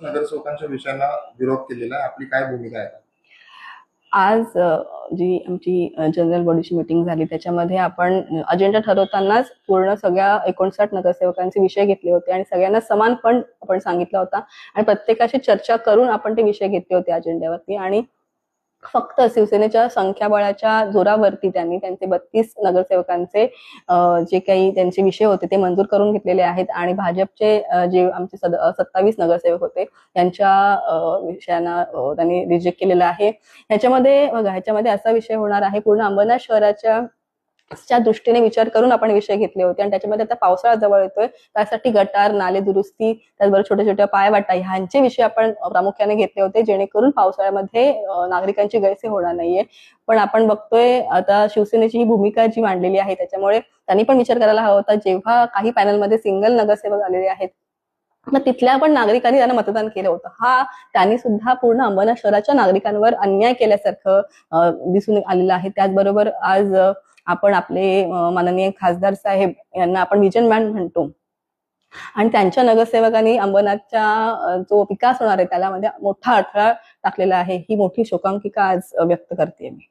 नगरसेवकांच्या विषयांना विरोध केलेला आहे, आपली काय भूमिका आहे? आज जी आमची जनरल बॉडीची मीटिंग झाली त्याच्यामध्ये आपण अजेंडा ठरवतानाच पूर्ण सगळ्या 59 नगरसेवकांचे विषय घेतले होते आणि सगळ्यांना समान फंड आपण सांगितला होता आणि प्रत्येकाशी चर्चा करून आपण ते विषय घेतले होते अजेंड्यावरती आणि फक्त शिवसेनेच्या संख्याबळाच्या जोरावरती त्यांनी त्यांचे 32 नगरसेवकांचे जे काही त्यांचे विषय होते ते मंजूर करून घेतलेले आहेत आणि भाजपचे जे आमचे 27 नगरसेवक होते त्यांच्या विषयांना त्यांनी रिजेक्ट केलेलं आहे. ह्याच्यामध्ये असा विषय होणार आहे, पूर्ण अंबरनाथ शहराच्या दृष्टीने विचार करून आपण विषय घेतले होते आणि त्याच्यामध्ये आता पावसाळा जवळ येतोय त्यासाठी गटार, नाले दुरुस्ती, त्याचबरोबर छोट्या छोट्या पायवाटा ह्यांचे विषय आपण प्रामुख्याने घेतले होते जेणेकरून पावसाळ्यामध्ये नागरिकांची गैरसोय होणार नाहीये. पण आपण बघतोय आता शिवसेनेची ही भूमिका जी मांडलेली आहे त्याच्यामुळे त्यांनी पण विचार करायला हवा होता. जेव्हा काही पॅनलमध्ये सिंगल नगरसेवक आलेले आहेत मग तिथल्या पण नागरिकांनी त्यांना मतदान केलं होतं. त्यांनी सुद्धा पूर्ण अंबरनाथ शहराच्या नागरिकांवर अन्याय केल्यासारखं दिसून आलेलं आहे. त्याचबरोबर आज आपण आपले माननीय खासदार साहेब यांना आपण विजन मॅन म्हणतो आणि त्यांच्या नगरसेवकांनी अंबरनाथच्या जो विकास होणार आहे त्याला मध्ये मोठा अडथळा टाकलेला आहे. ही मोठी शोकांतिका आज व्यक्त करते मी.